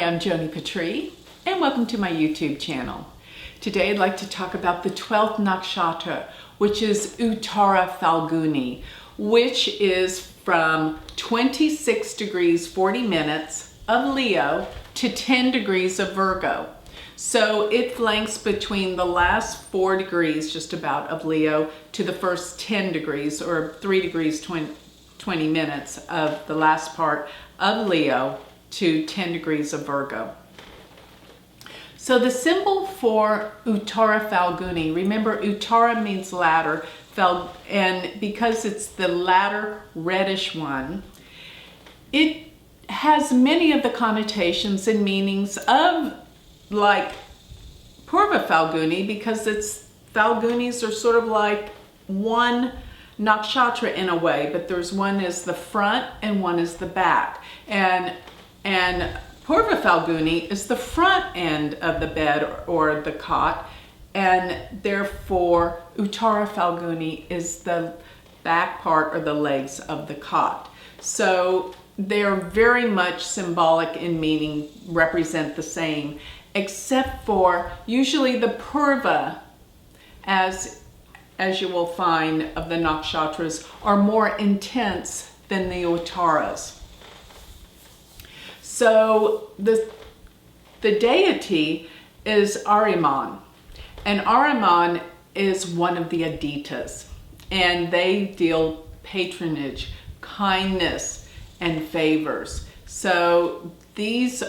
Hi, I'm Joni Patry, and welcome to my YouTube channel. Today I'd like to talk about the 12th Nakshatra, which is Uttara Phalguni, which is from 26 degrees 40 minutes of Leo to 10 degrees of Virgo. So it flanks between the last 4 degrees just about of Leo to the first 10 degrees or 3 degrees 20 minutes of the last part of Leo to 10 degrees of Virgo. So the symbol for Uttara Phalguni, remember Uttara means ladder, and because it's the latter reddish one, it has many of the connotations and meanings of like Purva Phalguni, because Phalgunis are sort of like one nakshatra in a way, but there's one is the front and one is the back. And Purva Phalguni is the front end of the bed or the cot, and therefore Uttara Phalguni is the back part or the legs of the cot. So they're very much symbolic in meaning, represent the same, except for usually the Purva, as you will find of the nakshatras, are more intense than the Uttaras. So the deity is Ahriman, and Ahriman is one of the Aditas, and they deal patronage, kindness, and favors. So this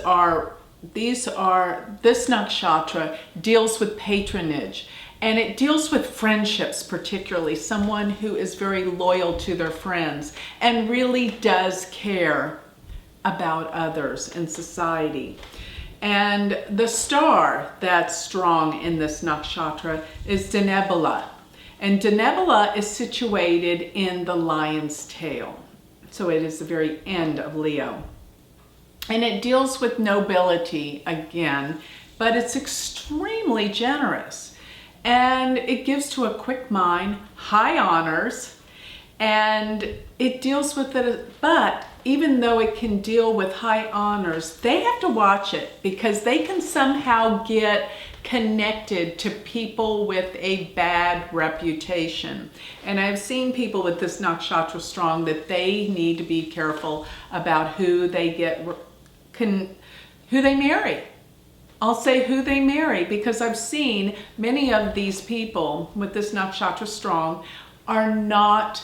nakshatra deals with patronage, and it deals with friendships, particularly someone who is very loyal to their friends and really does care about others in society. And the star that's strong in this nakshatra is Denebula. And Denebula is situated in the lion's tail. So it is the very end of Leo. And it deals with nobility again, but it's extremely generous. And it gives to a quick mind high honors, and it deals with it, but even though it can deal with high honors, they have to watch it because they can somehow get connected to people with a bad reputation. And I've seen people with this nakshatra strong that they need to be careful about who they marry. I'll say who they marry, because I've seen many of these people with this nakshatra strong are not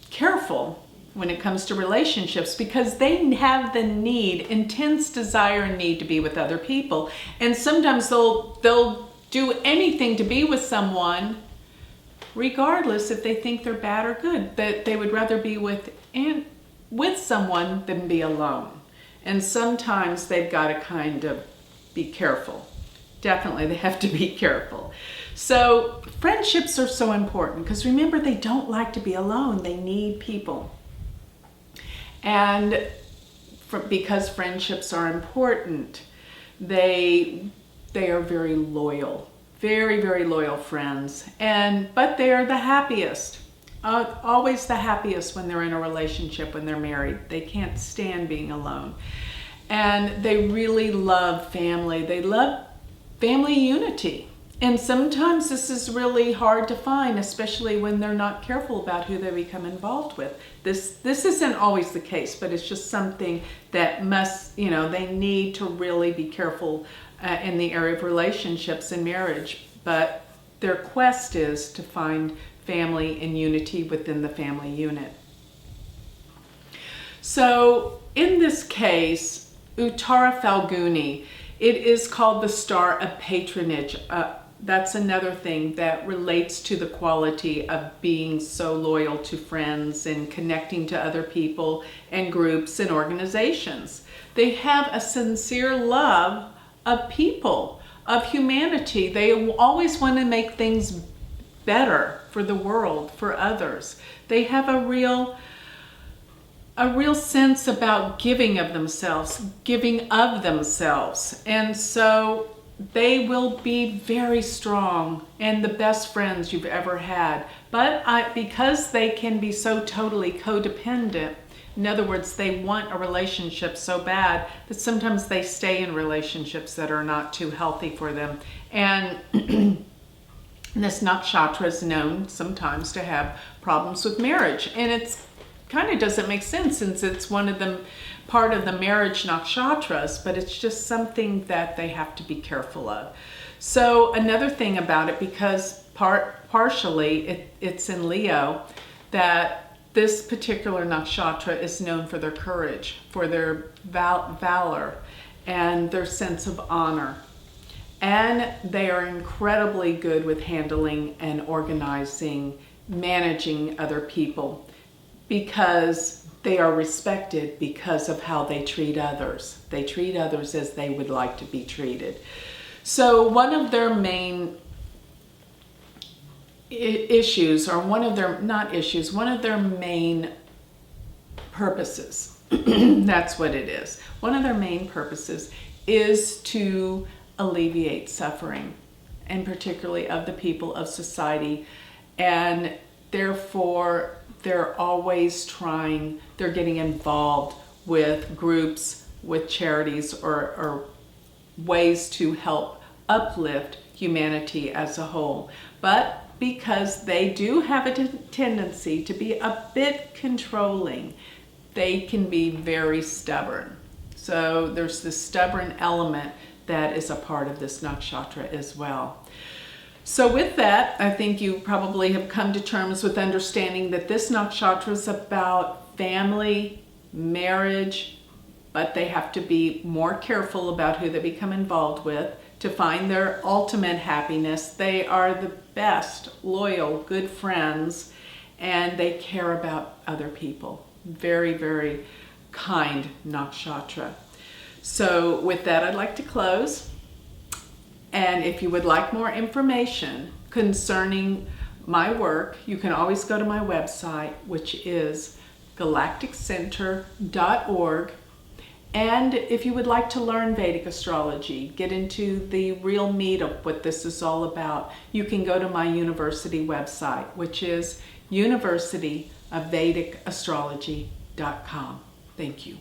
careful when it comes to relationships, because they have the need, intense desire and need to be with other people. And sometimes they'll do anything to be with someone, regardless if they think they're bad or good, that they would rather be with someone than be alone. And sometimes they've got to kind of be careful. Definitely they have to be careful. So friendships are so important, because remember, they don't like to be alone. They need people. And because friendships are important, they are very loyal, very, very loyal friends. But they are the happiest, always the happiest when they're in a relationship, when they're married. They can't stand being alone. And they really love family. They love family unity. And sometimes this is really hard to find, especially when they're not careful about who they become involved with. This isn't always the case, but it's just something that they need to really be careful in the area of relationships and marriage. But their quest is to find family and unity within the family unit. So in this case, Uttara Phalguni, it is called the star of patronage. That's another thing that relates to the quality of being so loyal to friends and connecting to other people and groups and organizations. They have a sincere love of people, of humanity. They always want to make things better for the world, for others. They have a real sense about giving of themselves. And so they will be very strong and the best friends you've ever had. But because they can be so totally codependent, In other words, they want a relationship so bad that sometimes they stay in relationships that are not too healthy for them. And this nakshatra is known sometimes to have problems with marriage. And it's kind of doesn't make sense since it's one of the part of the marriage nakshatras, but it's just something that they have to be careful of. So another thing about it, because partially it's in Leo, that this particular nakshatra is known for their courage, for their valor, and their sense of honor. And they are incredibly good with handling and organizing, managing other people, because they are respected because of how they treat others. They treat others as they would like to be treated. So one of their main issues, or one of their main purposes, that's what it is. One of their main purposes is to alleviate suffering, and particularly of the people of society. And therefore, they're always they're getting involved with groups, with charities, or ways to help uplift humanity as a whole. But because they do have a tendency to be a bit controlling, they can be very stubborn. So there's this stubborn element that is a part of this nakshatra as well. So with that, I think you probably have come to terms with understanding that this nakshatra is about family, marriage, but they have to be more careful about who they become involved with to find their ultimate happiness. They are the best, loyal, good friends, and they care about other people. Very, very kind nakshatra. So with that, I'd like to close. And if you would like more information concerning my work, you can always go to my website, which is galacticcenter.org. And if you would like to learn Vedic astrology, get into the real meat of what this is all about, you can go to my university website, which is universityofvedicastrology.com. Thank you.